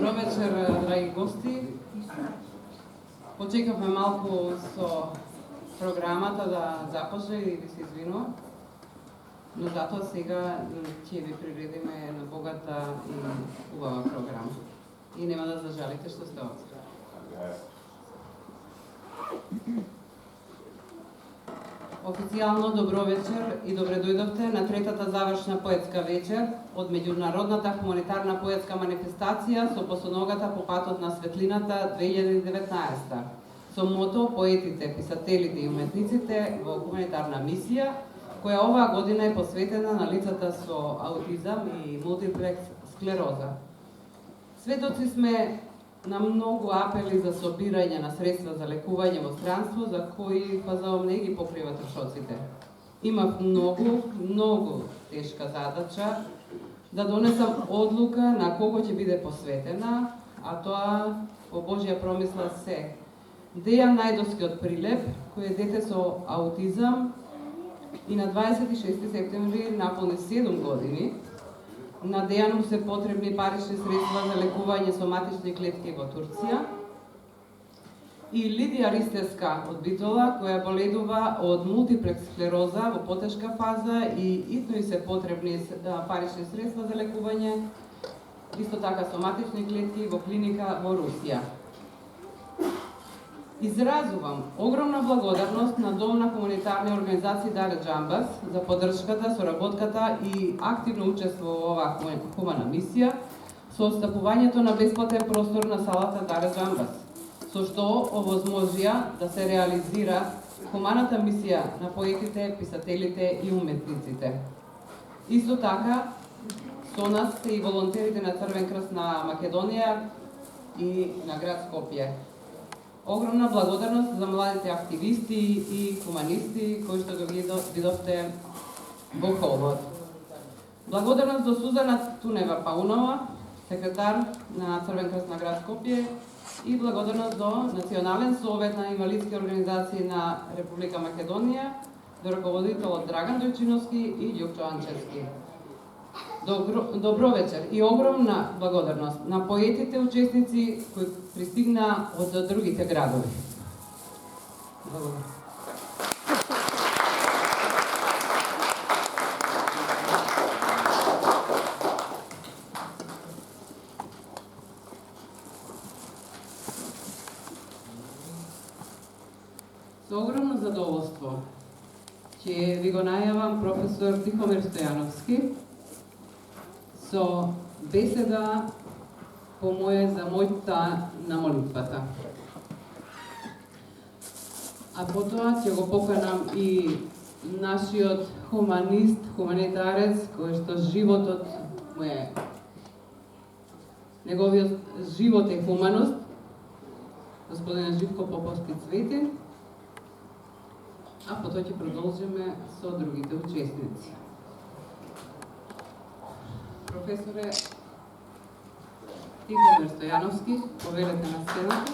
Добро вечер, драги гости. Почекавме малку со програмата да започне и да се извинувам, но затоа сега ќе ви приредиме на богата и убава програма. И нема да зажалите што сте овде. Официјално добро вечер и добре дојдовте на третата завршна поетска вечер од меѓународната хуманитарна поетска манифестација со посоногата по патот на светлината 2019 со мото поетите, писателите и уметниците во хуманитарна мисија, која оваа година е посветена на лицата со аутизам и мултиплекс склероза. Сведоци сме на многу апели за собирање на средства за лекување во странство, за кои ФЗО не ги покрива трошоците. Имав многу тешка задача да донесам одлука на кого ќе биде посветена, а тоа по Божја промисла се Дејан Најдовски од Прилеп, кој е дете со аутизам и на 26 септември наполни 7 години. На Дејан му се потребни парични средства за лекување соматични клетки во Турција. И Лидија Ристевска од Битола, која боледува од мултиплекс склероза во потешка фаза и итно и се потребни парични средства за лекување, исто така соматични клетки во клиника во Русија. Изразувам огромна благодарност на Дом на хуманитарни организации Даре Джамбас за поддршката, соработката и активно учество во оваа хумана мисија со отстапувањето на бесплатен простор на салата Даре Джамбас, со што овозможија да се реализира хуманата мисија на поетите, писателите и уметниците. Исто така, со нас се и волонтерите на Црвен крст на Македонија и на град Скопје. Огромна благодарност за младите активисти и хуманисти кои што го видовте во холот. Благодарност до Сузана Тунева Паунова, секретар на Црвен крст на град Скопје, и благодарност до Национален совет на инвалидски организации на Република Македонија, до раководителот Драган Дојчиновски и Љупчо Анчевски. Добро вечер и огромна благодарност на поетите учесници кои пристигна од другите градови. Благодарам. Со огромно задоволство ќе ви го најавам професор Тихомир Стојановски со беседа по моје за мојта на молитвата. А потоа ќе го поканам и нашиот хуманист, хуманитарец, кој што животот му е, неговиот живот е хуманост, господин Живко Поповски Цветин, а потоа ќе продолжиме со другите учесници. Професоре Тихомир Стојановски, поверете на сцената.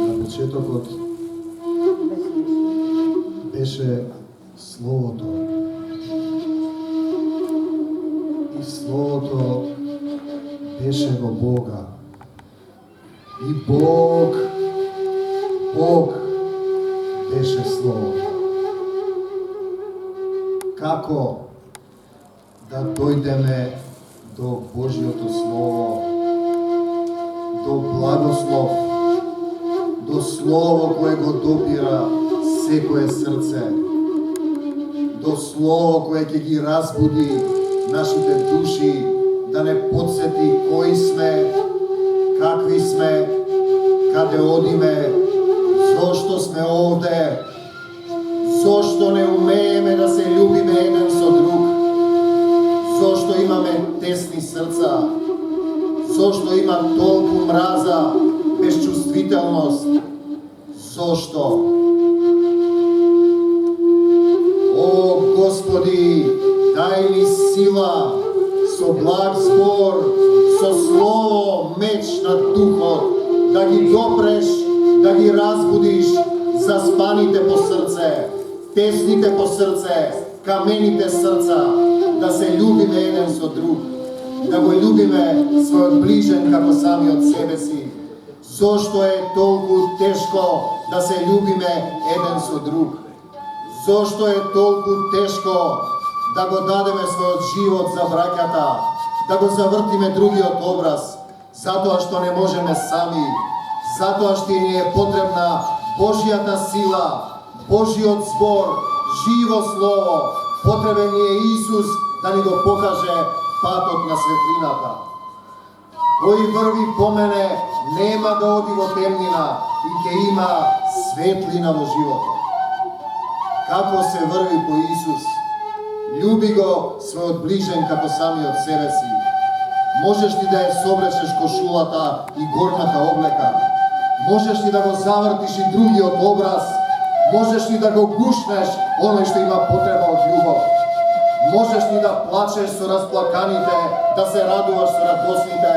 На почетокот беше Словото. Словото беше во Бога. И Бог беше Слово. Како да дојдеме до Божјото Слово, до благослов, до Слово кое го допира секое срце, до Слово кое ќе ги разбуди нашите души, да не подсети кои сме, какви сме, каде одиме, зошто сме овде, зошто не умееме да се љубиме еден со друг, зошто имаме тесни срца, зошто има толку мраза, безчувствителност, зошто? О, Господи, дај ми сила, со благ збор, со слово, меч на духот, да ги допреш, да ги разбудиш, заспаните по срце, тесните по срце, камените срца, да се љубиме еден со друг, да го љубиме својот ближен како самиот себе си. Зошто е толку тешко да се љубиме еден со друг? Зошто е толку тешко да го дадеме својот живот за браќата, да го завртиме другиот образ? Затоа што не можеме сами, затоа што ни е потребна Божјата сила, Божјиот збор, живо слово. Потребен ни е Исус да ни го покаже патот на светлината. Кој врви по мене нема да оди во темнина и ќе има светлина во животот. Како се врви по Исус? Љуби го својот ближен како самиот себе си. Можеш ли да ја собречеш кошулата и горната облека? Можеш ли да го завртиш и другиот образ? Можеш ли да го гушнеш оној што има потреба од љубов? Можеш ли да плачеш со расплаканите, да се радуваш со радосните?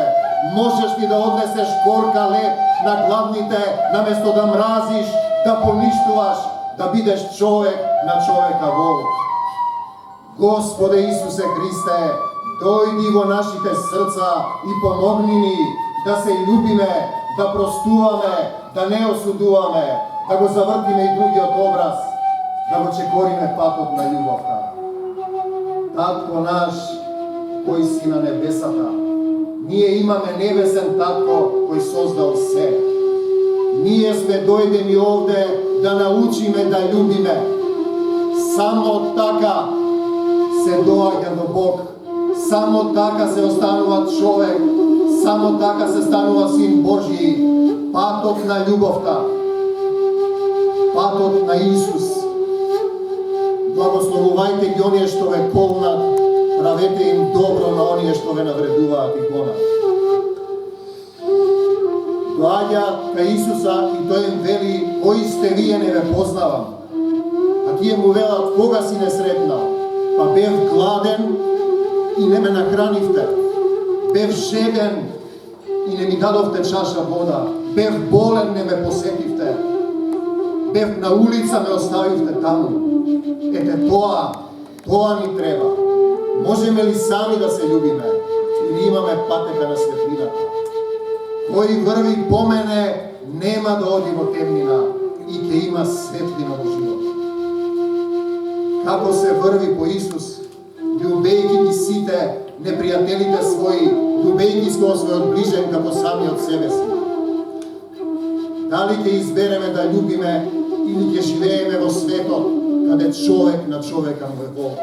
Можеш ли да однесеш горка лед на гладните, наместо да мразиш, да поништуваш, да бидеш човек на човека волк? Господе Исусе Христе, дојди во нашите срца и помогни ни да се љубиме, да простуваме, да не осудуваме, да го завртиме и другиот образ, да го чекориме патот на љубовта. Татко наш, кој си на небесата, ние имаме небесен Татко кој создал се. Ние сме дојдени овде да научиме да љубиме. Само така се доаѓа до Бог. Само така се останува човек. Само така се станува Син Божји. Патот на љубовта. Патот на Исус. Благословувајте ги оние што ве колнат, правете им добро на оние што ве навредуваат и гонат. Доаѓаат кај Исуса и тој им вели: кои сте вие, не ве познавам. А тие му велат: кога си не сретнал? Па бев гладен и не ме нахранивте. Бев жеден и не ми дадовте чаша вода. Бев болен, не ме посетивте. Бев на улица, ме оставивте таму. Ете тоа ни треба. Можеме ли сами да се љубиме или имаме патека на светлината? Кој врви по мене нема да оди во темнина и ќе има светлина во живот. Како се врви по Исус, љубејќи ги сите непријателите своји, љубејќи го својот ближен како самиот себе си. Дали ќе избереме да љубиме или ќе живееме во светот каде човек на човека му е волк?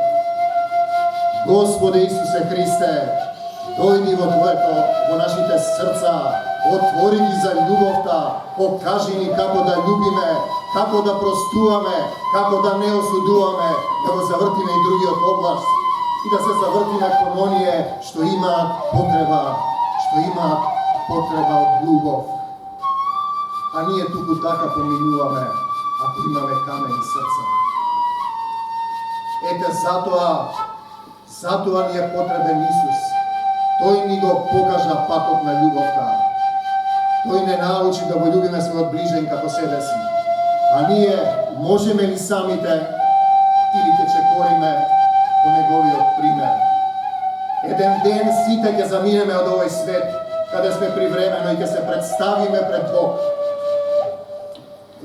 Господе Исусе Христе, дојди во нашите срца, отвори ги за љубовта, покажи ни како да љубиме, како да простуваме, како да не осудуваме, да го завртиме и другиот област и да се завртиме кон оние што имаат потреба од љубов. А ние туку така поминуваме, ако имаме камени срца. Ете затоа ни е потребен Исус. Тој ни го покажа патот на љубовта. Тој не научи да го љубиме својот ближен како себе си. А ние можеме ли самите или ќе чекориме по неговиот пример? Еден ден сите ќе заминеме од овој свет, каде сме привремено и ќе се представиме пред Бог.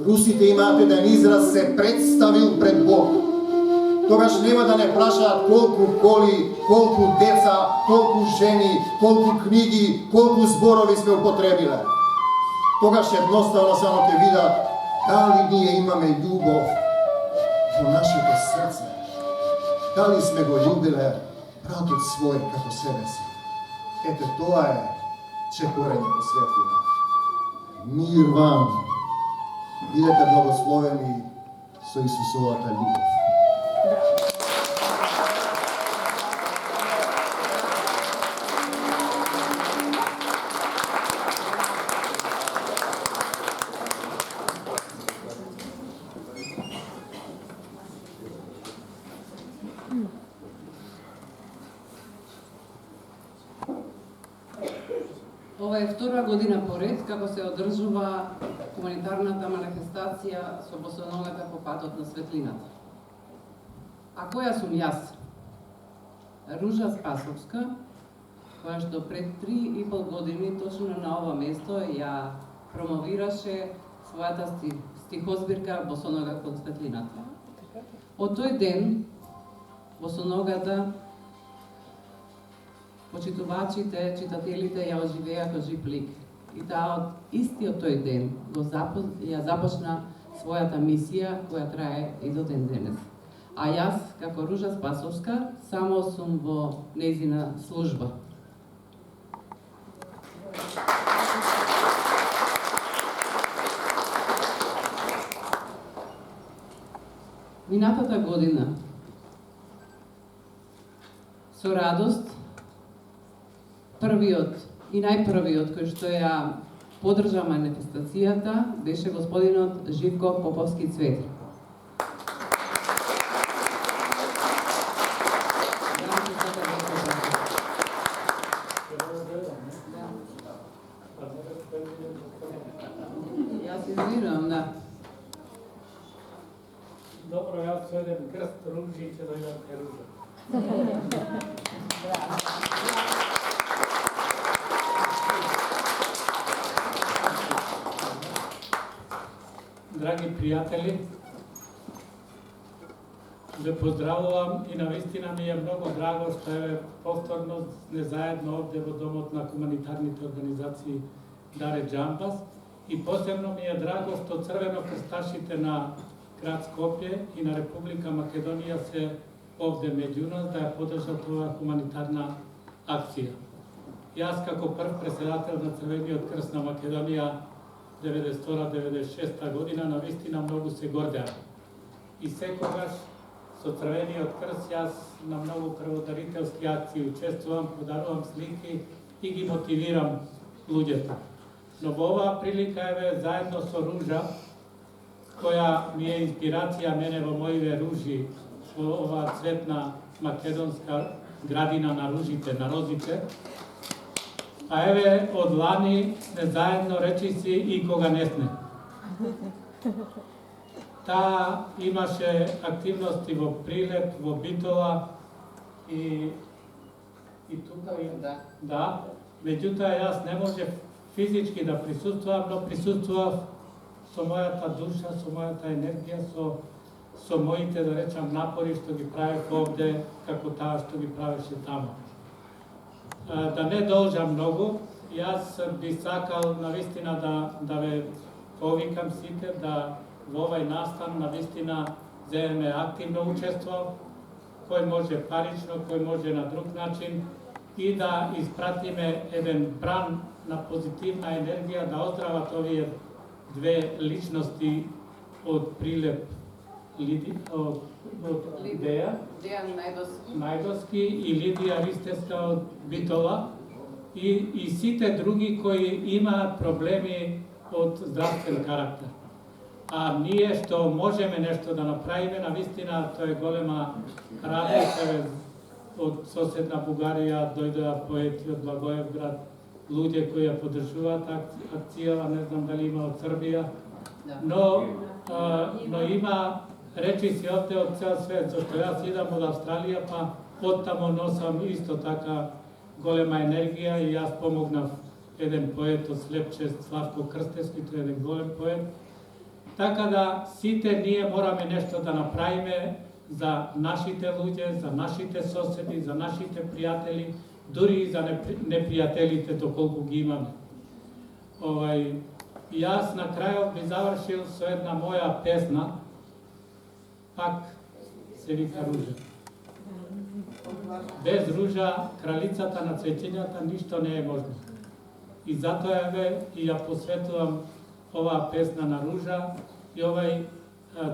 Русите имаат еден израз: се представил пред Бог. Тогаш нема да не прашаат колку коли, колку деца, колку жени, колку книги, колку зборови сме употребиле. Тогаш едноставно само ќе видат дали ние имаме љубов во нашето срце. Дали сме го љубиле братот свој како себе си. Ете тоа е чекорење по светлина. Мир вам. Бидете благословени со Исусовата љубов. Ова е втора година поред како се одржува хуманитарната манифестација со босоногата по патот на светлината. А која сум јас? Ружа Спасовска, која што пред 3,5 години точно на ова место ја промовираше својата стихозбирка Босоногата од светлината. Од тој ден босоногата почитувачите, читателите ја оживеа како жив лик. И таа од истиот тој ден ја започна својата мисија која трае и до ден денес. А јас, како Ружа Спасовска, само сум во нејзина служба. Минатата година, со радост, првиот и најпрвиот кој што ја подржа манифестацијата беше господинот Живко Поповски Цвети. Јас извинувам, да. Добро, јас со еден крст ружи ќе дојдам кај Ружа. Драги пријатели, ве поздравувам и навистина ми е многу драго што е повторно сме заедно овде во Домот на хуманитарните организации Даре Џамбас и посебно ми е драго што црвено-крсташите на град Скопје и на Република Македонија се овде меѓу нас да ја подржат оваа хуманитарна акција. Јас како прв председател на Црвениот крст на Македонија 92-96 година навистина многу се гордеам. И секогаш со Црвениот крст јас на многу крводарителски акции учествувам, подарувам слики и ги мотивирам луѓето. Но во оваа прилика еве заедно со Ружа, која ми е инспирација мене во моите ружи, во оваа цветна македонска градина на ружите, на розите. А еве од лани сме заедно речиси и кога не сме. Таа имаше активности во Прилеп, во Битола и тука да. Меѓутоа јас не можев физички да присуствувам, но присуствував со мојата душа, со мојата енергија, со моите, да речам, напори што ги правев овде, како таа што ги правеше таму. Да не должам многу, јас би сакал навистина да ве повикам сите да во овај настан навистина земеме активно учество, кој може парично, кој може на друг начин и да испратиме еден бран на позитивна енергија да оздрават овие две личности од Прилеп, од Дејан Најдоски и Лидија Ристеска од Битола и сите други кои имаат проблеми од здравствен карактер. А ние што можеме нешто да направиме, навистина тоа е голема радост. Од соседна Бугарија дојдоа поети од Благоевград, луѓе кои ја поддржуваат акцијава, не знам дали има од Србија, но има речиси овде од цел свет, зашто јас идам од Австралија, па оттамо носам исто така голема енергија и јас помогнав еден поет од Слепче, Славко Крстевски, тој е еден голем поет. Така да сите ние мораме нешто да направиме за нашите луѓе, за нашите соседи, за нашите пријатели, дури и за непријателите доколку ги имаме. Јас на крајот би завршил со една моја песна, пак се вика Ружа. Без Ружа, кралицата на цветењата, ништо не е можно. И затоа еве и ја посветувам оваа песна на Ружа и овај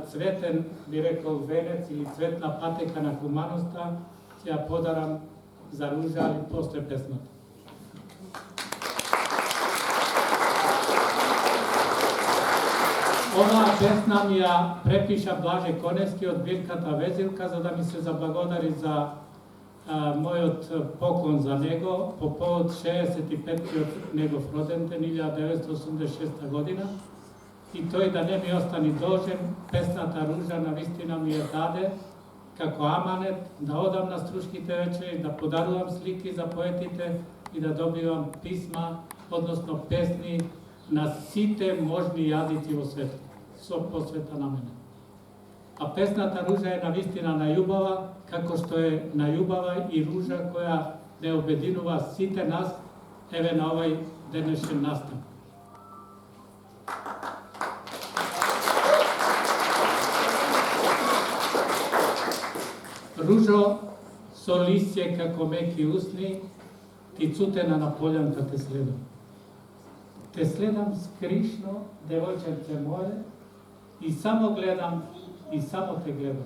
цветен, би рекол, венец или цветна патека на хуманоста, ќе ја подарам за Ружа, али после песната. Оваа песна ми ја препиша Блаже Коневски од збирката Везилка, за да ми се заблагодари за мојот поклон за него по повод 65-тиот негов роден ден 1986 година и тој да не ми остани должен, песната Ружа на вистина ми ја даде како аманет да одам на струшките вечери, да подарувам слики за поетите и да добивам писма, односно песни на сите можни јазици во светот, со посвета на мене. А песната Ружа е навистина најубава, како што е најубава и Ружа која не обединува сите нас, еве на овој денешен настан. Ружо, со лисје како меки усни, ти цутена на полјанка те следам. Те следам скришно, девојченце моје, и само гледам, и само те гледам.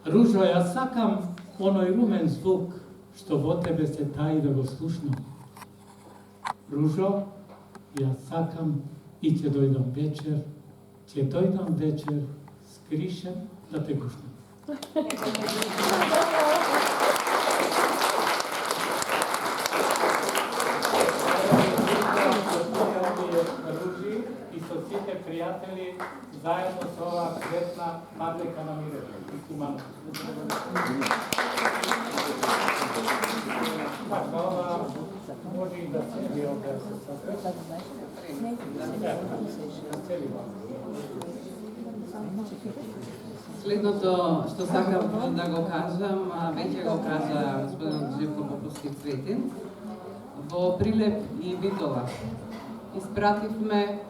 Ружо, ја сакам оној румен звук, што во тебе се таи да го слушнам. Ружо, ја сакам и ќе дојдам вечер, скришен да те гушнам. Ружи и со сите пријатели заедно со оваа светла паблика на мирот и хуманост. Така, ова може и да цели овде се сакаш. Следното што сакам да го кажам, веќе го кажа господин Живко Поповски Цветин, во Прилеп и Битола испративме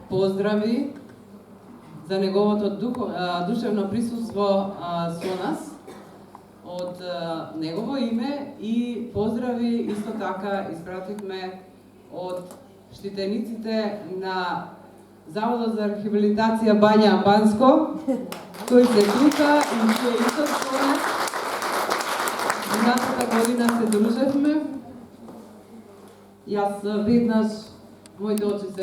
поздрави за неговото душевно присуство со нас од негово име и поздрави исто така испративме од штитениците на Заводот за рехабилитација Бања Банско, кои се тука и кои исто со нас. Минатата година се дружевме. Јас веднаш, моите очи се